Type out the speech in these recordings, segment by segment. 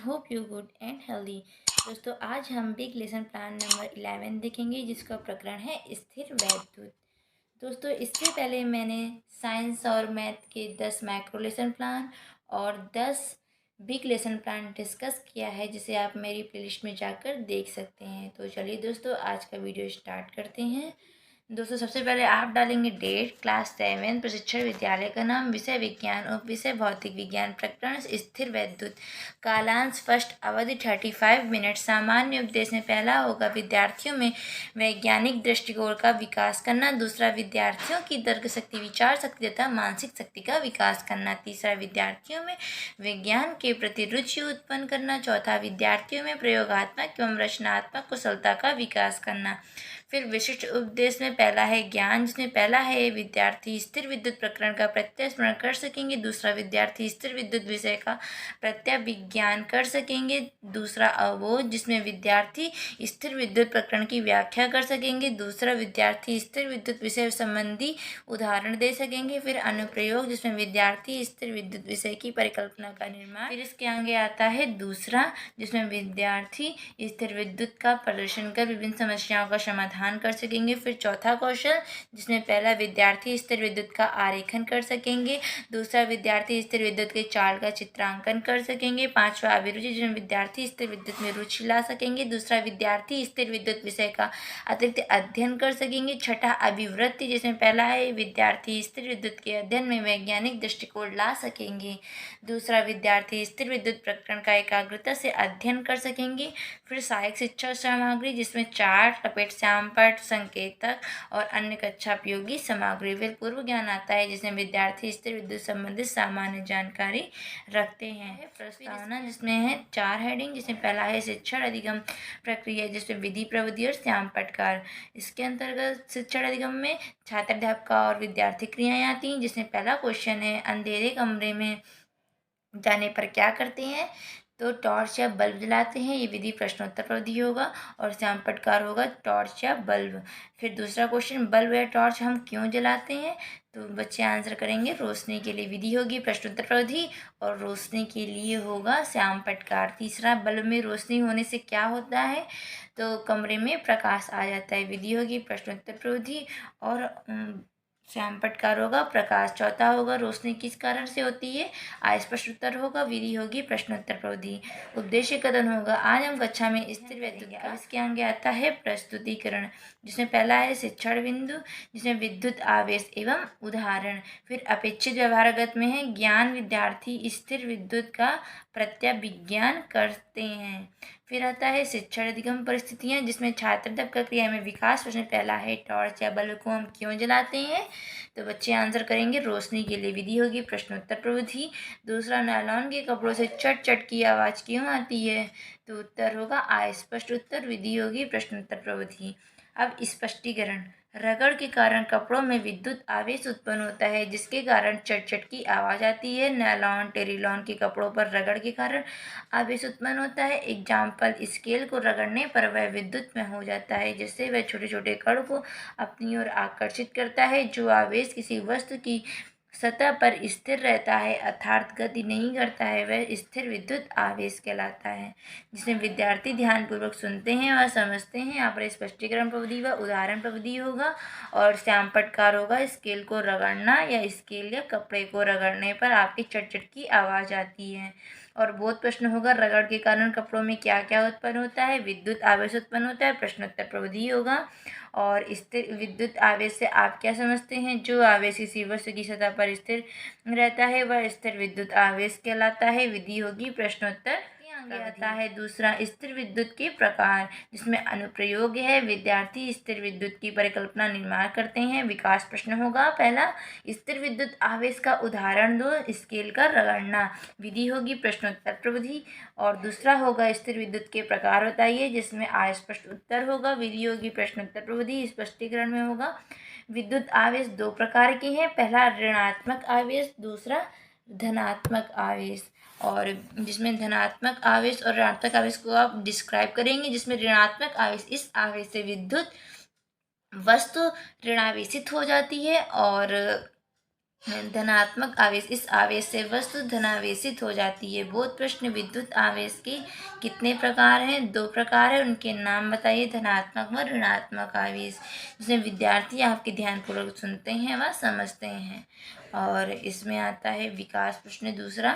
Hope you good and healthy. दोस्तों, आज हम बिग लेसन प्लान नंबर 11 देखेंगे, जिसका प्रकरण है स्थिर वैद्युत। दोस्तों, इससे पहले मैंने साइंस और मैथ के 10 मैक्रो लेसन प्लान और 10 बिग लेसन प्लान डिस्कस किया है, जिसे आप मेरी प्लेलिस्ट में जाकर देख सकते हैं। तो चलिए दोस्तों, आज का वीडियो स्टार्ट करते हैं। दोस्तों, सबसे पहले आप डालेंगे डेट, क्लास 7, प्रशिक्षण विद्यालय का नाम, विषय विज्ञान, उप विषय भौतिक विज्ञान, प्रकरण स्थिर वैद्युत, कालांश फर्स्ट, अवधि 35 मिनट। सामान्य उपदेश में पहला होगा विद्यार्थियों में वैज्ञानिक दृष्टिकोण का विकास करना, दूसरा विद्यार्थियों की तर्क शक्ति, विचार शक्ति तथा मानसिक शक्ति का विकास करना, तीसरा विद्यार्थियों में विज्ञान के प्रति रुचि उत्पन्न करना, चौथा विद्यार्थियों में प्रयोगात्मक एवं रचनात्मक कुशलता का विकास करना। फिर विशिष्ट उपदेश में पहला है ज्ञान, जिसमें पहला है विद्यार्थी स्थिर विद्युत प्रकरण का प्रत्यय स्मरण कर सकेंगे, दूसरा विद्यार्थी स्थिर विद्युत विषय का प्रत्यय विज्ञान कर सकेंगे, दूसरा अवबोध, जिसमें विद्यार्थी स्थिर विद्युत प्रकरण की व्याख्या कर सकेंगे, दूसरा विद्यार्थी स्थिर विद्युत विषय संबंधी उदाहरण दे सकेंगे, फिर अनुप्रयोग, जिसमें विद्यार्थी स्थिर विद्युत विषय की परिकल्पना का निर्माण, फिर इसके आगे आता है दूसरा, जिसमें विद्यार्थी स्थिर विद्युत का प्रदर्शन कर विभिन्न समस्याओं का समाधान कर सकेंगे, फिर चौथा कौशल, जिसमें पहला विद्यार्थी स्थिर विद्युत का आरेखन कर सकेंगे, दूसरा विद्यार्थी स्थिर विद्युत के चार्ट का चित्रांकन कर सकेंगे, पांचवा अभिरुचि, जिसमें विद्यार्थी स्थिर विद्युत में रुचि ला सकेंगे, दूसरा विद्यार्थी स्थिर विद्युत विषय का अतिरिक्त अध्ययन कर सकेंगे, छठा अभिवृत्ति, जिसमें पहला है विद्यार्थी स्थिर विद्युत के अध्ययन में वैज्ञानिक दृष्टिकोण ला सकेंगे, दूसरा विद्यार्थी स्थिर विद्युत प्रकरण का एकाग्रता से अध्ययन कर सकेंगे, फिर सहायक शिक्षा सामग्री, जिसमें चार्ट, लपेट श्यामपट्ट, संकेतक और अन्य कक्षा उपयोगी सामग्री, फिर पूर्व ज्ञान आता है, जिसमें विद्यार्थी स्थिर विद्युत संबंधित सामान्य जानकारी रखते हैं। प्रस्तावना, जिसमें है 4 हेडिंग, जिसमें पहला है शिक्षण अधिगम प्रक्रिया, जिसमें विधि, प्रविधि और श्यामपटकार। इसके अंतर्गत शिक्षण अधिगम में छात्र, अध्यापक और विद्यार्थी क्रियाएं आती हैं, जिसमें पहला क्वेश्चन है अंधेरे कमरे में जाने पर क्या करते हैं, तो टॉर्च या बल्ब जलाते हैं। ये विधि प्रश्नोत्तर प्रविधि होगा और श्यामपटकार होगा टॉर्च या बल्ब। फिर दूसरा क्वेश्चन, बल्ब या टॉर्च हम क्यों जलाते हैं, तो बच्चे आंसर करेंगे रोशनी के लिए, विधि होगी प्रश्नोत्तर प्रविधि और रोशनी के लिए होगा श्यामपटकार। तीसरा, बल्ब में रोशनी होने से क्या होता है, तो कमरे में प्रकाश आ जाता है, विधि होगी प्रश्नोत्तर प्रविधि और श्यामपटकार होगा प्रकाश। चौथा होगा रोशनी किस कारण से होती है, अस्पष्ट उत्तर होगा, विधि होगी प्रश्नोत्तर प्रविधि। उद्देश्य कथन होगा आज हम कक्षा में स्थिर वैद्युत का। इसके आगे आता है प्रस्तुतिकरण, जिसमें पहला है शिक्षण बिंदु, जिसमें विद्युत आवेश एवं उदाहरण, फिर अपेक्षित व्यवहारगत में है ज्ञान, विद्यार्थी स्थिर विद्युत का प्रत्यय विज्ञान करते हैं, फिर आता है शिक्षण अधिगम परिस्थितियाँ, जिसमें छात्र अध्यापक क्रिया में विकास। प्रश्न पहला है टॉर्च या बल्ब को हम क्यों जलाते हैं, तो बच्चे आंसर करेंगे रोशनी के लिए, विधि होगी प्रश्नोत्तर प्रविधि। दूसरा, नायलॉन के कपड़ों से चट चट की आवाज़ क्यों आती है, तो उत्तर होगा अस्पष्ट उत्तर, विधि होगी प्रश्नोत्तर प्रविधि। अब स्पष्टीकरण, रगड़ के कारण कपड़ों में विद्युत आवेश उत्पन्न होता है, जिसके कारण चट चट की आवाज़ आती है। नायलॉन, टेरिलॉन के कपड़ों पर रगड़ के कारण आवेश उत्पन्न होता है। एग्जाम्पल, स्केल को रगड़ने पर वह विद्युत में हो जाता है, जिससे वह छोटे छोटे कण को अपनी ओर आकर्षित करता है। जो आवेश किसी वस्तु की सतह पर स्थिर रहता है अर्थात गति नहीं करता है, वह स्थिर विद्युत आवेश कहलाता है। जिसमें विद्यार्थी ध्यानपूर्वक सुनते हैं और समझते हैं। यहाँ पर स्पष्टीकरण प्रविधि व उदाहरण प्रविधि होगा और श्यामपटकार होगा स्केल को रगड़ना या स्केल या कपड़े को रगड़ने पर आपकी चटचट की आवाज़ आती है। और बोध प्रश्न होगा, रगड़ के कारण कपड़ों में क्या क्या उत्पन्न होता है, विद्युत आवेश उत्पन्न होता है, प्रश्नोत्तर प्रविधि होगा। और स्थिर विद्युत आवेश से आप क्या समझते हैं, जो आवेश किसी वस्तु की सतह पर स्थिर रहता है वह स्थिर विद्युत आवेश कहलाता है, विधि होगी प्रश्नोत्तर। आगे आता है दूसरा, स्थिर विद्युत के प्रकार, जिसमें अनुप्रयोग है, विद्यार्थी स्थिर विद्युत की परिकल्पना निर्माण करते हैं। विकास प्रश्न होगा, पहला स्थिर विद्युत आवेश का उदाहरण दो, स्केल का रगड़ना, विधि होगी प्रश्नोत्तर प्रविधि। और दूसरा होगा स्थिर विद्युत के प्रकार बताइए, जिसमें अस्पष्ट उत्तर होगा, विधि होगी प्रश्नोत्तर प्रविधि। स्पष्टीकरण में होगा विद्युत आवेश 2 प्रकार के हैं, पहला ऋणात्मक आवेश, दूसरा धनात्मक आवेश। और जिसमें धनात्मक आवेश और ऋणात्मक आवेश को आप डिस्क्राइब करेंगे, जिसमें ऋणात्मक आवेश, इस आवेश से विद्युत वस्तु ऋणावेशित हो जाती है और धनात्मक आवेश, इस आवेश से वस्तु धनावेशित हो जाती है। बोध प्रश्न, विद्युत आवेश के कितने प्रकार हैं? 2 प्रकार है, उनके नाम बताइए। धनात्मक व ऋणात्मक आवेश। जिसमें विद्यार्थी आपके ध्यानपूर्वक सुनते हैं व समझते हैं। और इसमें आता है विकास प्रश्न दूसरा,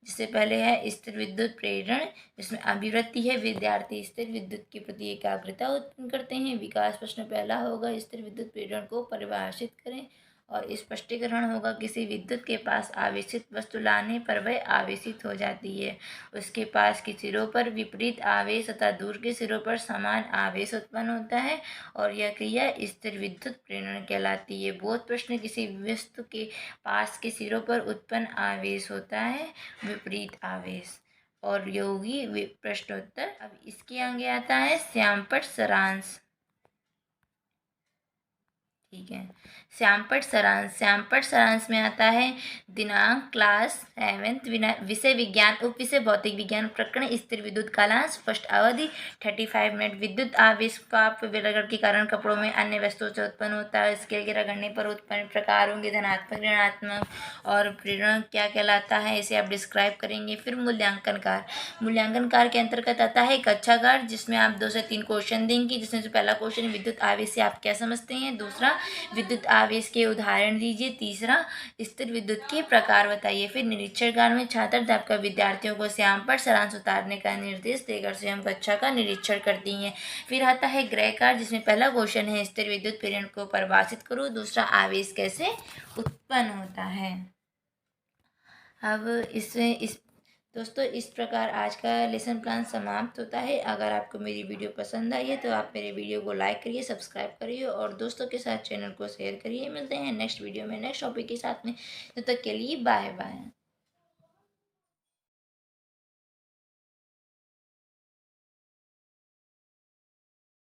जिससे पहले है स्थिर विद्युत प्रेरण। इसमें अभिवृत्ति है, विद्यार्थी स्थिर विद्युत के प्रति एकाग्रता उत्पन्न करते हैं। विकास प्रश्न पहला होगा, स्थिर विद्युत प्रेरण को परिभाषित करें। और स्पष्टीकरण होगा, किसी विद्युत के पास आवेशित वस्तु लाने पर वह आवेशित हो जाती है। उसके पास के सिरों पर विपरीत आवेश तथा दूर के सिरों पर समान आवेश उत्पन्न होता है और यह क्रिया स्थिर विद्युत प्रेरण कहलाती है। बोध प्रश्न, किसी वस्तु के पास के सिरों पर उत्पन्न आवेश होता है विपरीत आवेश। और योगी प्रश्नोत्तर। अब इसके आगे आता है श्यामपट्ट सारांश। ठीक है, श्यामपट्ट सारांश। श्यामपट्ट सारांश में आता है दिनांक क्लास 7th, विषय विज्ञान, उप विषय भौतिक विज्ञान, प्रकरण स्थिर विद्युत, कालांश फर्स्ट, अवधि 35 मिनट। विद्युत आवेश पाप विलगन के कारण कपड़ों में अन्य वस्तुओं से उत्पन्न होता है। स्केल के रगड़ने पर उत्पन्न प्रकार होंगे धनात्मक, ऋणात्मक। और प्रेरण क्या कहलाता है, इसे आप डिस्क्राइब करेंगे। फिर मूल्यांकन कार्य। मूल्यांकन कार्य के अंतर्गत आता है कक्षा कार्य, जिसमें आप 2 से 3 क्वेश्चन देंगे। जिसमें से पहला क्वेश्चन, विद्युत आवेश से आप क्या समझते हैं। दूसरा, विद्युत आवेश के उदाहरण दीजिए। तीसरा, स्थिर विद्युत के प्रकार बताइए। फिर निरीक्षण कार्य में छात्र अध्यापक विद्यार्थियों को श्यामपट्ट सारांश उतारने का निर्देश देकर स्वयं कक्षा का निरीक्षण करती हैं। फिर आता है गृह कार्य, जिसमें पहला क्वेश्चन है स्थिर विद्युत प्रेरण को परिभाषित करो। दूसरा, आवेश कैसे उत्पन्न होता है। अब इस दोस्तों, इस प्रकार आज का लेसन प्लान समाप्त होता है। अगर आपको मेरी वीडियो पसंद आई है तो आप मेरे वीडियो को लाइक करिए, सब्सक्राइब करिए और दोस्तों के साथ चैनल को शेयर करिए। मिलते हैं नेक्स्ट वीडियो में नेक्स्ट टॉपिक के साथ में। तब तक के लिए बाय बाय।